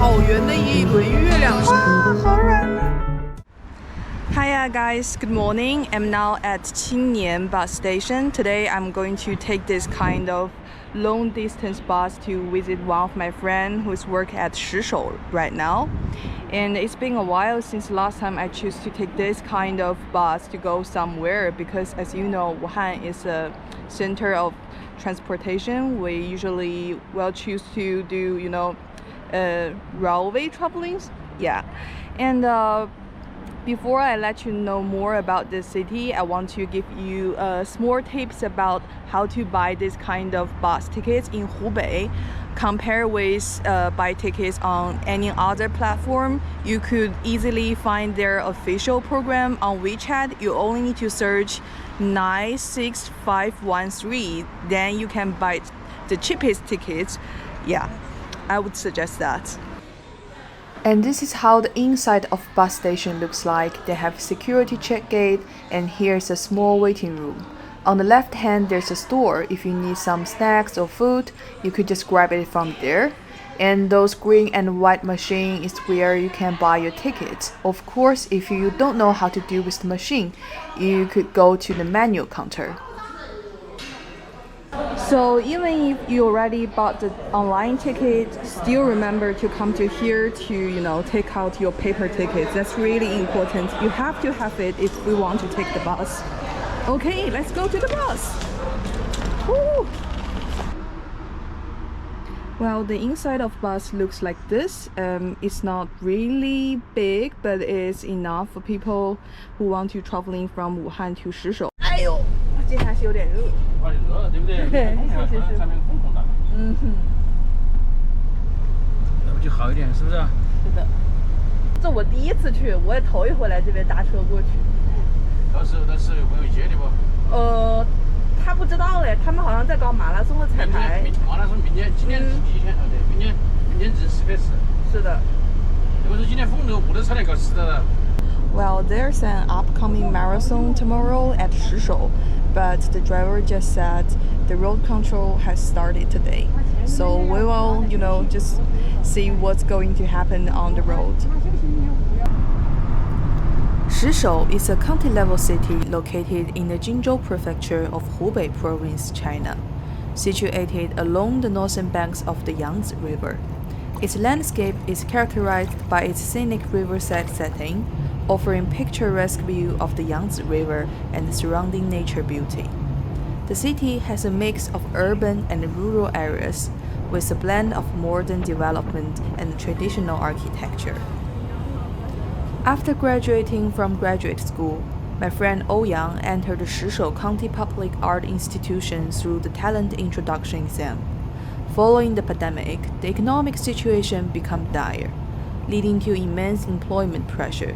好圆的一轮月亮。哇，好软呢。Hiya guys, good morning. I'm now at Qingnian bus station. Today I'm going to take this kind of long distance bus to visit one of my friends who's work at Shishou right now. And it's been a while since last time I choose to take this kind of bus to go somewhere because as you know, Wuhan is a center of transportation. We usually will choose to do, railway travelings. Yeah. And before I let you know more about this city, I want to give you small tips about how to buy this kind of bus tickets in Hubei. Compare with buy tickets on any other platform. You could easily find their official program on WeChat. You only need to search 96513. Then you can buy the cheapest tickets. Yeah, I would suggest that. And this is how the inside of bus station looks like. They have security check gate and here's a small waiting room. On the left hand there's a store. If you need some snacks or food, you could just grab it from there. And those green and white machine is where you can buy your tickets. Of course, if you don't know how to deal with the machine, you could go to the manual counter. So even if you already bought the online ticket, still remember to come to here to, take out your paper tickets. That's really important. You have to have it if we want to take the bus. Okay, let's go to the bus. Woo! Well, the inside of bus looks like this. It's not really big, but it's enough for people who want to traveling from Wuhan to Shishou. 哎呦，今天还是有点热。热，对不对？上面空空的。嗯哼。那不就好一点，是不是？是的。这我第一次去，我也头一回来这边搭车过去。到时候有朋友接你不？他不知道嘞，他们好像在搞马拉松的彩排。马拉松今天是第一天，对，明天正式开始。是的。如果是今天封路，不能差点搞死的了。Well, there's an upcoming marathon tomorrow at Shishou, but the driver just said the road control has started today. So we will, just see what's going to happen on the road. Shishou is a county-level city located in the Jinzhou prefecture of Hubei province, China, situated along the northern banks of the Yangtze River. Its landscape is characterized by its scenic riverside setting, offering picturesque view of the Yangtze River and surrounding nature beauty. The city has a mix of urban and rural areas, with a blend of modern development and traditional architecture. After graduating from graduate school, my friend Ouyang entered the Shishou County Public Art Institution through the talent introduction exam. Following the pandemic, the economic situation became dire, leading to immense employment pressure.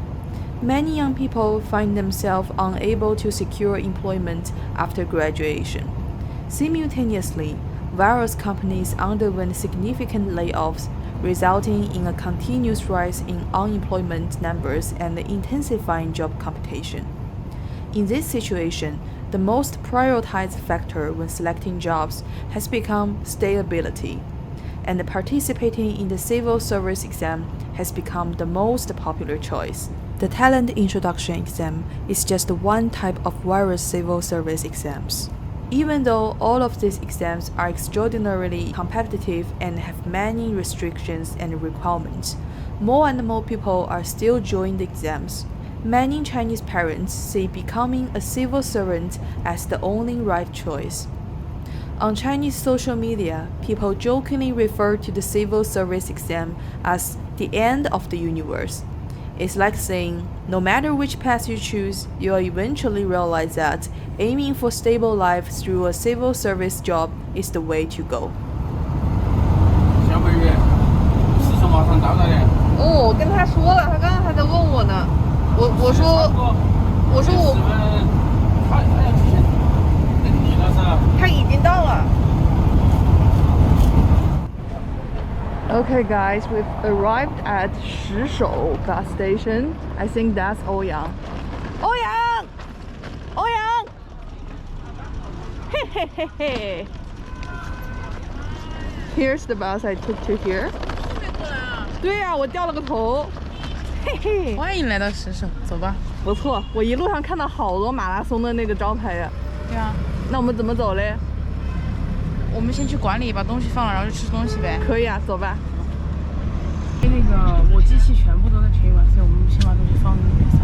Many young people find themselves unable to secure employment after graduation. Simultaneously, various companies underwent significant layoffs, resulting in a continuous rise in unemployment numbers and intensifying job competition. In this situation, the most prioritized factor when selecting jobs has become stability, and participating in the civil service exam has become the most popular choice. The talent introduction exam is just one type of various civil service exams. Even though all of these exams are extraordinarily competitive and have many restrictions and requirements, more and more people are still joining the exams. Many Chinese parents see becoming a civil servant as the only right choice. On Chinese social media, people jokingly refer to the civil service exam as the end of the universe. It's like saying, no matter which path you choose, you'll eventually realize that aiming for stable life through a civil service job is the way to go. 小美女，是说马上到了的。我跟他说了，他刚刚还在问我呢。我说我。他要提前等你了是吧？他已经到了。Okay guys, we've arrived at Shishou bus station. I think that's Ouyang. Ouyang! Ouyang! Hey, hey, hey, hey. Here's the bus I took to here. 对呀、我掉了个头，嘿嘿，欢迎来到石首，走吧。不错。我一路上看到好多马拉松的那个招牌呀。对啊，那我们怎么走嘞？我们先去馆里把东西放了，然后就吃东西呗。可以啊，走吧。那个我机器全部都在群馆，所以我们先把东西放在那边散。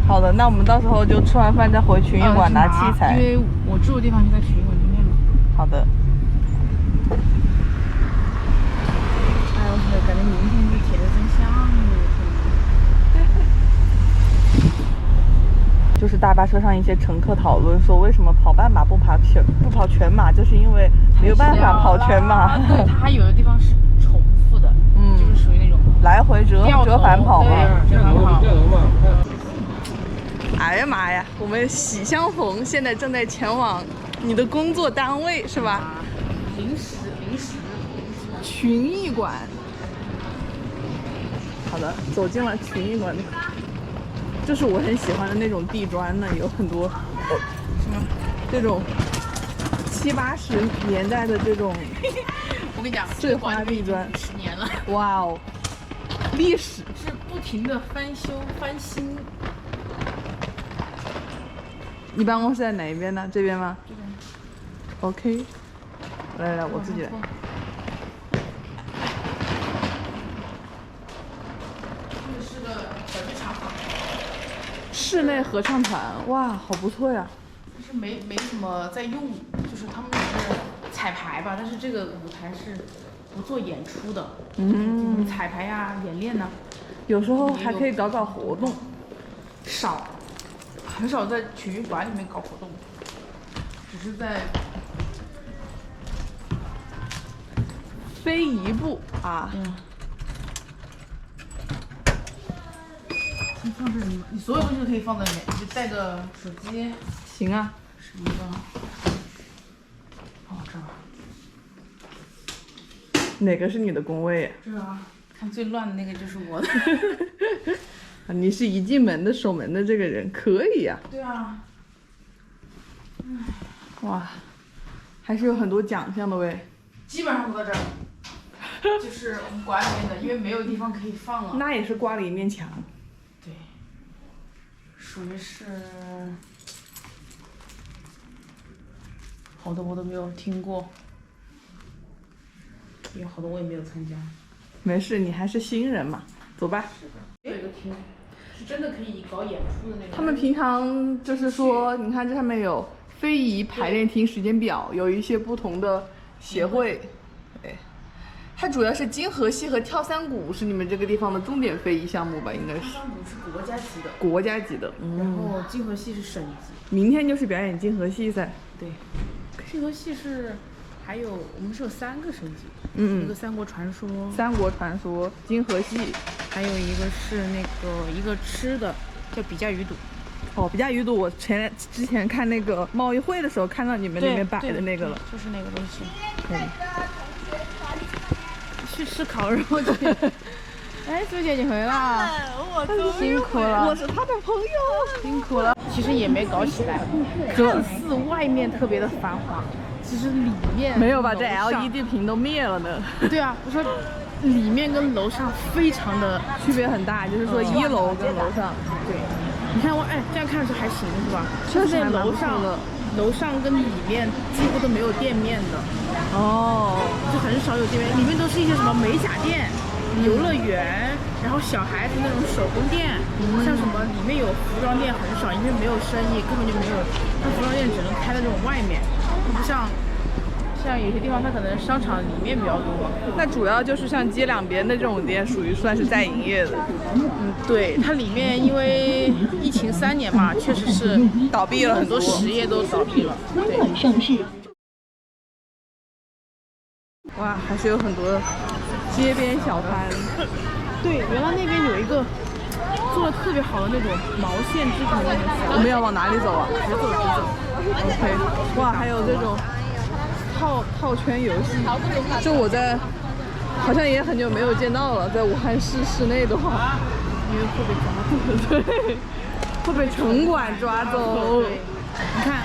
好的，那我们到时候就吃完饭再回群艺馆拿器材。因为我住的地方就在群艺馆对面嘛。好的。哎，我感觉明天就铁的真像就是大巴车上一些乘客讨论说，为什么跑半马不跑全马，就是因为没有办法跑全马。对，它还有的地方是重复的，就是属于那种来回折返跑嘛。对，折返跑。哎呀妈呀，我们喜相逢，现在正在前往你的工作单位是吧？临时。群艺馆。好的，走进了群艺馆。这是我很喜欢的那种地砖呢，有很多这种70、80年代的这种我跟你讲，碎花地砖10年了。哇哦，历史是不停的翻修翻新。你办公室在哪一边呢？这边吗？这边。OK， 来，我自己来。这是个小剧场。室内合唱团，哇，好不错呀！就是没什么在用，就是他们是彩排吧，但是这个舞台是不做演出的。彩排呀、演练呢，有时候还可以搞活动。很少在群艺馆里面搞活动，只是在非遗部啊。先放这里，你所有东西都可以放在里面，你就带个手机。行啊。是一个。哦，这儿。哪个是你的工位？这啊，看最乱的那个就是我的。你是一进门的守门的这个人，可以呀。对啊。哇，还是有很多奖项的喂。基本上都在这儿。就是我们馆里面的，因为没有地方可以放了。那也是挂了一面墙。对。属于是。好多我都没有听过。有好多我也没有参加。没事，你还是新人嘛，走吧。有一个厅，是真的可以搞演出的那种。他们平常就是说，你看这上面有非遗排练厅时间表，有一些不同的协会。对，它主要是金河系和跳三鼓是你们这个地方的重点非遗项目吧？应该是。跳三鼓是国家级的。国家级的。然后金河系是省级。明天就是表演金河系噻。对。金河系是，还有我们是有3个省级。一个三国传说。三国传说，金河系。还有一个是那个一个吃的，叫比价鱼肚。哦，比价鱼肚，我之前看那个贸易会的时候看到你们那边摆的那个了。就是那个东西。去吃烤肉去。哎，朱姐你回来，我辛苦了。我是他的朋友，辛苦了。其实也没搞起来，看似外面特别的繁华，其实里面没有吧？这 LED 屏都灭了呢。对啊，我说里面跟楼上非常的区别很大，就是说1楼跟楼上。对，你看这样看着还行是吧？确实楼上跟里面几乎都没有店面的。哦，就很少有店面，里面都是一些什么美甲店、游乐园，然后小孩子那种手工店，像什么里面有服装店很少，因为没有生意，根本就没有。那服装店只能开在这种外面，不像有些地方它可能商场里面比较多。那主要就是像街两边的这种店，属于算是在营业的。对，它里面因为疫情3年嘛，确实是倒闭了很多实业都倒闭了。对。哇，还是有很多街边小摊。对，原来那边有一个做的特别好的那种毛线织成的那种。我们要往哪里走啊？直走。OK。哇，还有这种套圈游戏，就我在好像也很久没有见到了，在武汉市内的话，因为会被抓走。对，会被城管抓走。你看。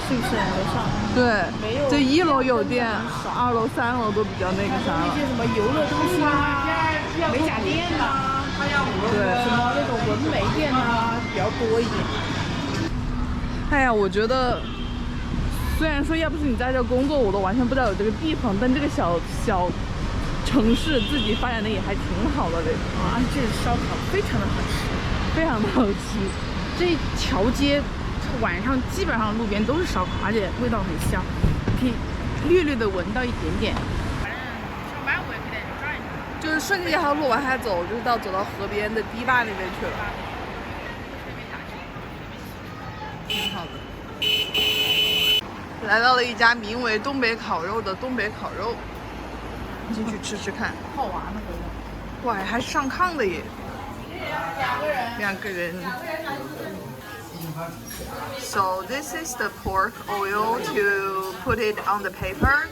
是不是楼上？对，这1楼有店，2楼、3楼都比较那个啥了。一些什么游乐中心啊、美甲店眉店呢比较多一点。哎呀，我觉得虽然说要不是你在这工作，我都完全不知道有这个地方，但这个小城市自己发展的也还挺好的，而且这里烧烤非常的好吃，非常的好吃。这一条街晚上基本上路边都是烧烤，而且味道很香，可以略略的闻到一点点。反正上班我也可以带你转一转。就是顺着这条路往下走，就是走到河边的堤坝那边去了，挺好的。来到了一家名为东北烤肉的东北烤肉，进去吃吃看。好玩那个。哇，还是上炕的耶！两个人。So this is the pork oil to put it on the paper,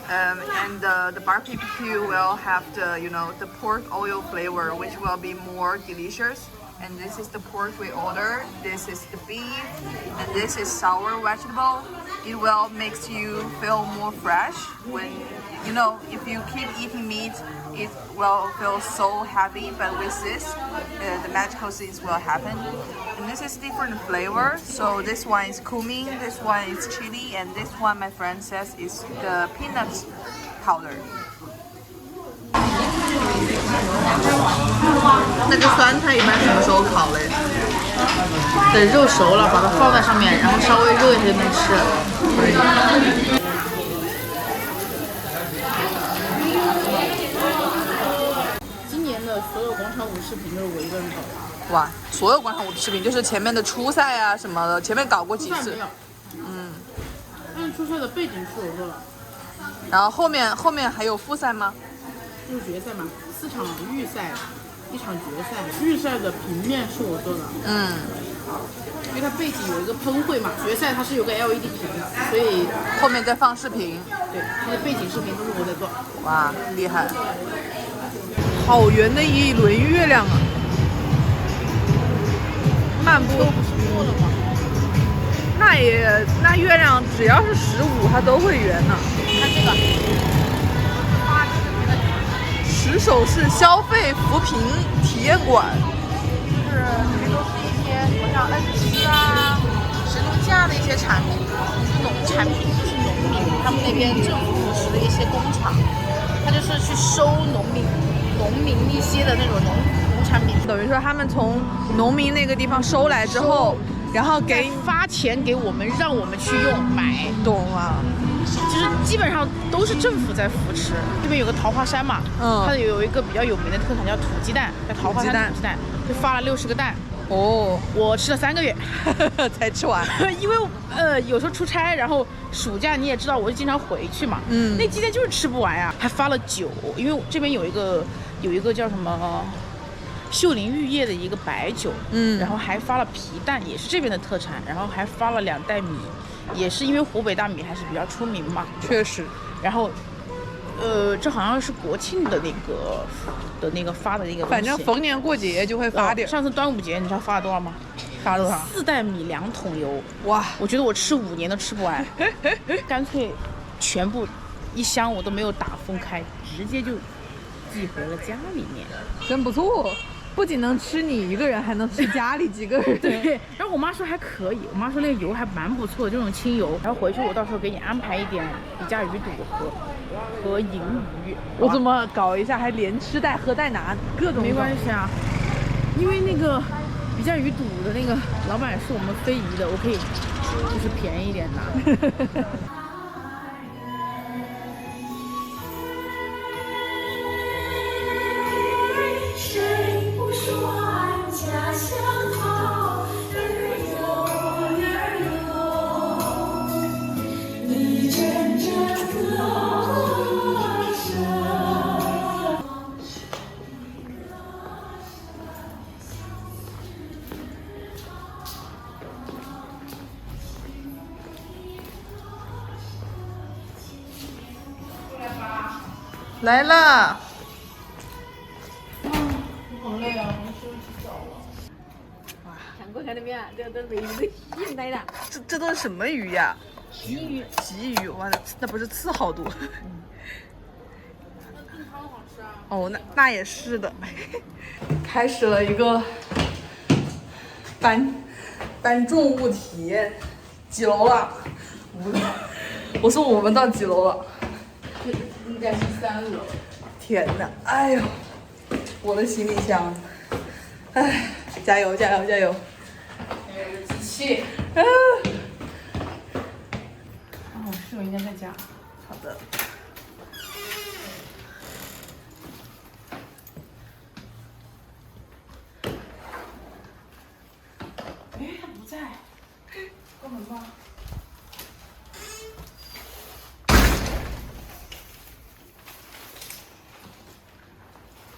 and the barbecue will have the pork oil flavor, which will be more delicious. And this is the pork we ordered. This is the beef, and this is sour vegetable. It will makes you feel more fresh when if you keep eating meat, it will feel so heavy. But with this, the magical things will happen. And this is different flavor. So this one is cumin, this one is chili, and this one my friend says is the peanut powder. 那个酸菜一般什么时候烤嘞？等肉熟了，把它放在上面，然后稍微热一下就能吃。可以。今年的所有广场舞视频都是我一个人搞的。哇，所有广场舞的视频就是前面的初赛啊什么的，前面搞过几次。但是初赛的背景是我做的。然后后面还有复赛吗？就是决赛嘛，4场预赛，1场决赛。预赛的平面是我做的，因为它背景有一个喷绘嘛，决赛它是有个 LED 屏，所以后面再放视频。对，它的背景视频都是我在做。哇，厉害！好圆的一轮月亮啊！漫步。那月亮只要是15，它都会圆呢。看这个。石首市消费扶贫体验馆，就是里面都是一些什么像N7啊、神农架的一些产品，农产品就是农民他们那边政府扶持的一些工厂，他就是去收农民一些的那种农产品，等于说他们从农民那个地方收来之后，然后发钱给我们，让我们去用买，懂了。就是基本上都是政府在扶持。这边有个桃花山嘛，它有一个比较有名的特产叫土鸡蛋，叫桃花山土鸡蛋，就发了60个蛋。哦，我吃了3个月才吃完。因为有时候出差，然后暑假你也知道，我就经常回去嘛。那鸡蛋就是吃不完呀，还发了酒，因为这边有一个叫什么秀林玉叶的一个白酒，然后还发了皮蛋，也是这边的特产，然后还发了2袋米。也是因为湖北大米还是比较出名嘛，确实。然后，这好像是国庆的那个发的那个东西，反正逢年过节就会发点。上次端午节你知道发了多少吗？发了多少？4袋米2桶油。哇！我觉得我吃5年都吃不完，干脆全部1箱我都没有打封开，直接就寄回了家里面。真不错。不仅能吃你一个人，还能吃家里几个人。对，然后我妈说还可以，我妈说那个油还蛮不错的，这种清油。然后回去我到时候给你安排一点比价鱼肚和银鱼。我怎么搞一下还连吃带喝带拿各种？没关系啊，因为那个比价鱼肚的那个老板是我们非遗的，我可以就是便宜一点拿。来了。好累啊，我们休息澡了。哇，看过看到没有？这都是鱼都引来的。这都是什么鱼呀？鲫鱼。鲫鱼，哇，那不是刺好多。哦，那也是的。开始了一个搬重物体验，几楼了？5楼。我说我们到几楼了？应该是3楼。天哪！哎呦，我的行李箱，哎，加油加油加油！还有个机器。啊，我室友应该在家。好的。哎，他不在，关门吧。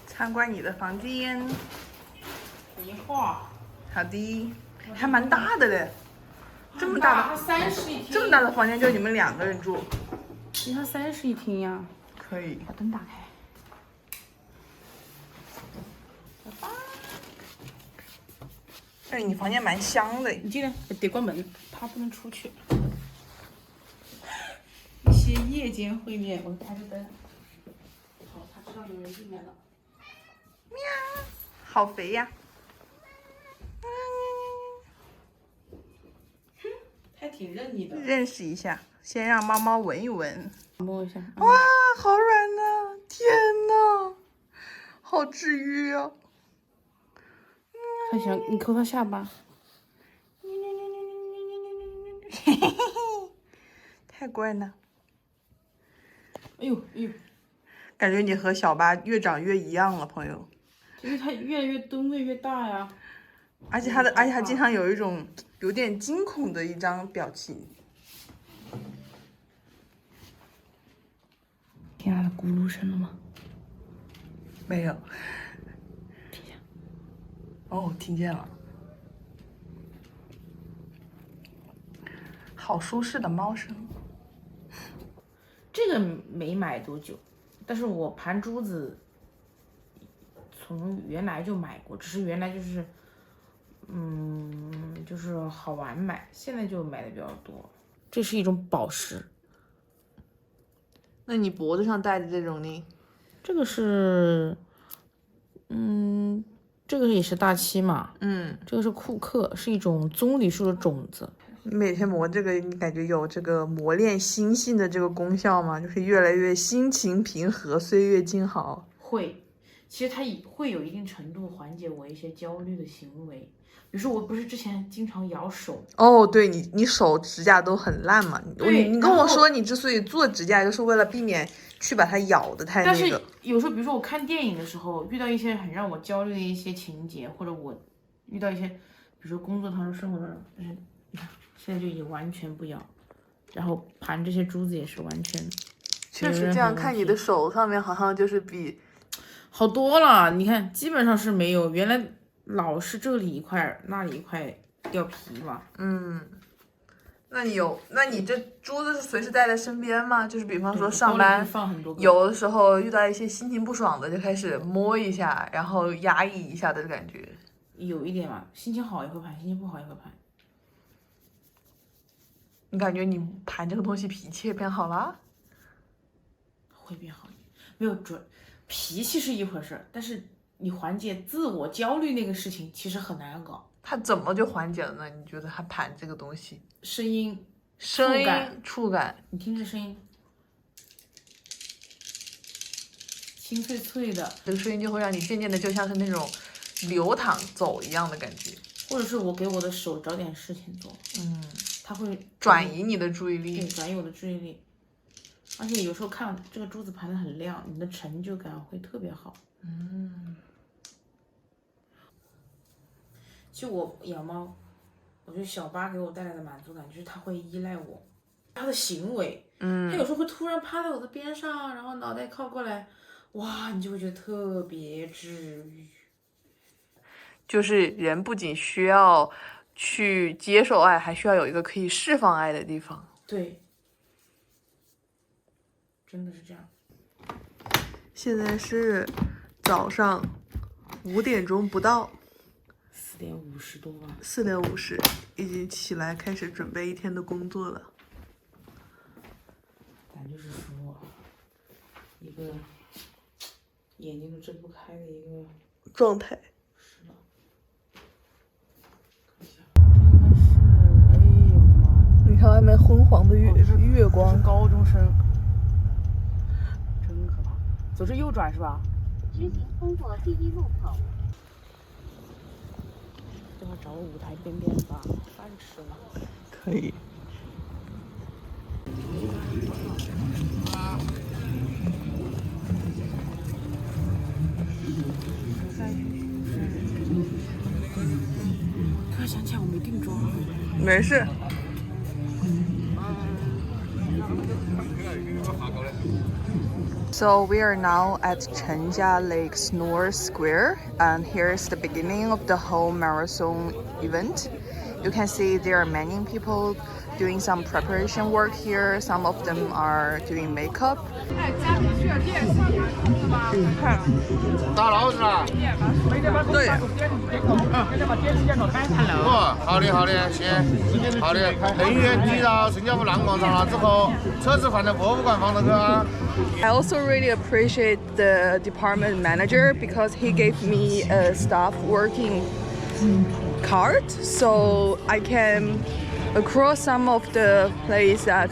参观你的房间。一会儿。好的，还蛮大的嘞，这么大，大它30一厅。这么大的房间就你们2个人住，它30一厅呀。可以。把灯打开。哎，你房间蛮香的。你进来得关门，他不能出去。一些夜间会面，我开着灯。好，他知道有人进来了。喵，好肥呀！还挺认你的。认识一下，先让猫猫闻一闻。摸一下。哇，好软呐！天呐，好治愈啊！他想你抠他下巴。太乖了。哎呦哎呦，感觉你和小巴越长越一样了，朋友。因为他越来越吨位越大呀。而且他经常有一种有点惊恐的一张表情。听他的咕噜声了吗？没有。哦，听见了。好舒适的猫声。这个没买多久，但是我盘珠子从原来就买过，只是原来就是就是好玩买，现在就买的比较多。这是一种宝石。那你脖子上戴的这种呢？这个是这个也是大漆嘛，这个是库克，是一种棕榈树的种子。你每天磨这个，你感觉有这个磨练心性的这个功效吗？就是越来越心情平和，岁月静好。会，其实它会有一定程度缓解我一些焦虑的行为。比如说，我不是之前经常咬手。哦，对你手指甲都很烂嘛？你跟我说，然后你之所以做指甲，就是为了避免去把它咬的太那个。但是有时候，比如说我看电影的时候，遇到一些很让我焦虑的一些情节，或者我遇到一些，比如说工作当中、生活当中，但是你看现在就已经完全不咬，然后盘这些珠子也是完全。确实，这样看你的手上面好像就是比好多了。你看，基本上是没有，原来老是这里一块那里一块掉皮嘛。那你这珠子是随时带在身边吗？就是比方说上包里班会放很多个。有的时候遇到一些心情不爽的，就开始摸一下，然后压抑一下的感觉。有一点嘛，心情好也会盘，心情不好也会盘。你感觉你盘这个东西脾气也变好了？会变好一点，没有准，脾气是一回事儿，但是你缓解自我焦虑那个事情其实很难搞。它怎么就缓解了呢？你觉得它盘这个东西？声音、触感，你听这声音，清脆脆的，这个声音就会让你渐渐的就像是那种流淌走一样的感觉。或者是我给我的手找点事情做，它会转移你的注意对，力。转移我的注意力。而且有时候看这个珠子盘的很亮，你的成就感会特别好。就我养猫，我觉得小巴给我带来的满足感就是它会依赖我，它的行为，它有时候会突然趴在我的边上，然后脑袋靠过来，哇，你就会觉得特别治愈。就是人不仅需要去接受爱，还需要有一个可以释放爱的地方。对，真的是这样。现在是早上5点钟不到4点50多吧。 ，4点50，已经起来开始准备一天的工作了。咱就是说，一个眼睛都睁不开的一个状态。是的，可看外面昏黄的月光。高中生，真可怕。走这右转是吧？直行通过第一路口。等会找个舞台边边把饭吃了。可以。突然想起来我没定妆。没事。So we are now at Chenjia Lake Snore Square, and here is the beginning of the whole marathon event. You can see there are many people doing some preparation work here. Some of them are doing makeup. 打捞是吧？对。哦，好的好的，行，好的。人员抵到盛嘉湖浪广场了之后，车子放在博物馆放那个啊。I also really appreciate the department manager because he gave me a staff working card, so I can across some of the place that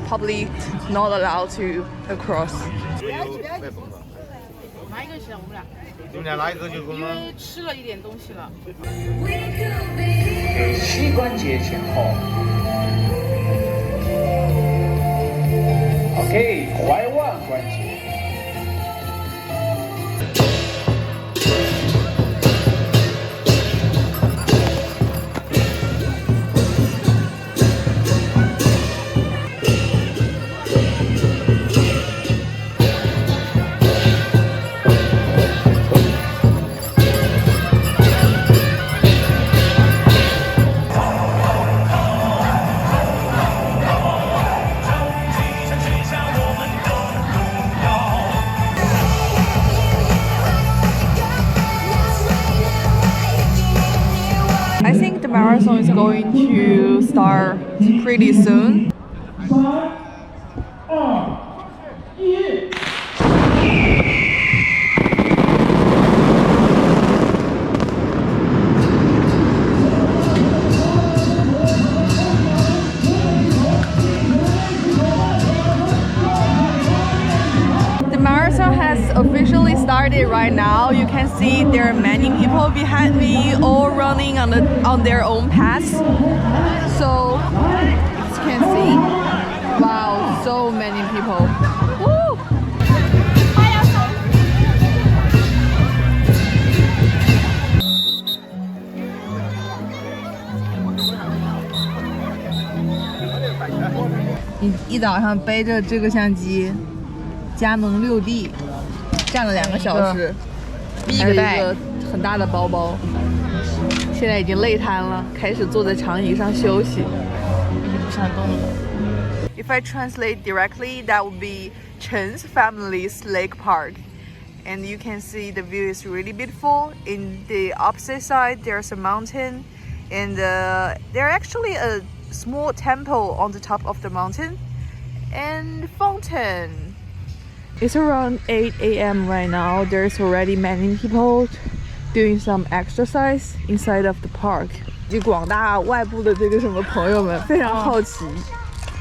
public not allowed to across. 拿一个行，我们俩。你们俩哪一个就可以吗？因为吃了一点东西了。给膝关节前后。OK， 踝腕关节。I think the marathon is going to start pretty soon. The marathon has officially started right now. You can see there are many people behind me, all running on their own paths. So, as you can see, wow, so many people. Woo! 你一早上背着这个相机，佳能6D，站了2个小时，还有一个很大的包包，现在已经累瘫了，开始坐在长椅上休息。不想动了。 If I translate directly, that would be Chen's family's lake park. And you can see the view is really beautiful. In the opposite side, there's a mountain. And there's actually a small temple on the top of the mountain. And fountain. It's around 8 a.m. right now. There's already many people doing some exercise inside of the park. 以及广大外部的这个什么朋友们非常好奇。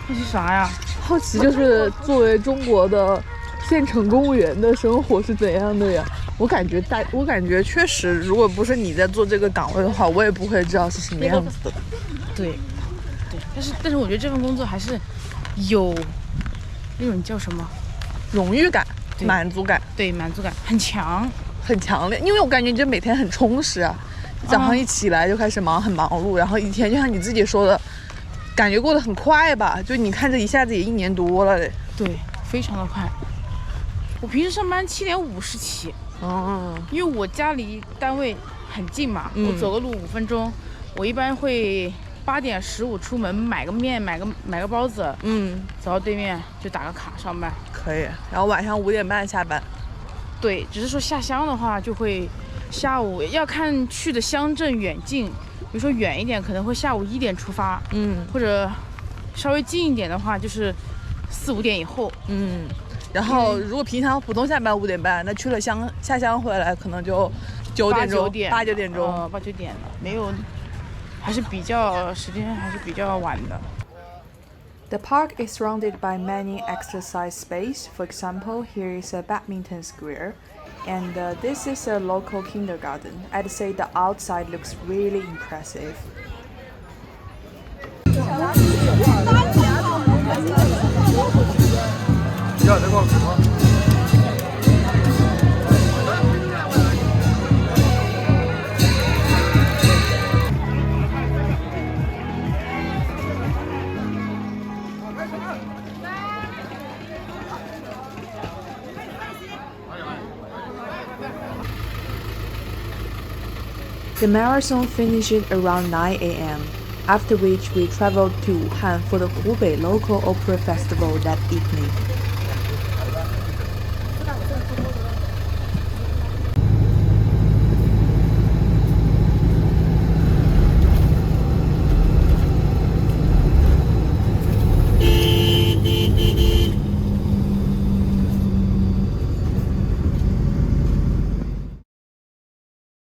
这是啥呀？好奇就是作为中国的县城公务员的生活是怎样的呀？我感觉确实，如果不是你在做这个岗位的话，我也不会知道是什么样子的。对，但是我觉得这份工作还是有那种叫什么荣誉感、满足感，对，满足感很强，很强烈。因为我感觉你这每天很充实啊，早上一起来就开始很忙碌，然后一天就像你自己说的。感觉过得很快吧？就你看这一下子也1年多了嘞。对，非常的快。我平时上班7点50起，因为我家离单位很近嘛，我走个路5分钟。我一般会8点15出门买个面，买个包子，走到对面就打个卡上班。可以。然后晚上5点半下班。对，只是说下乡的话就会下午要看去的乡镇远近。比如说远一点可能会下午1点出发，或者稍微近一点的话就是4、5点以后，然后如果平常普通下班5点半，那去了下乡回来可能就9点钟、8、9点钟，8、9点了，没有，还是比较时间还是比较晚的。The park is surrounded by many exercise space. For example, here is a badminton square, and this is a local kindergarten. I'd say the outside looks really impressive. The marathon finished around 9 a.m., after which we traveled to Wuhan for the Hubei Local Opera Festival that evening.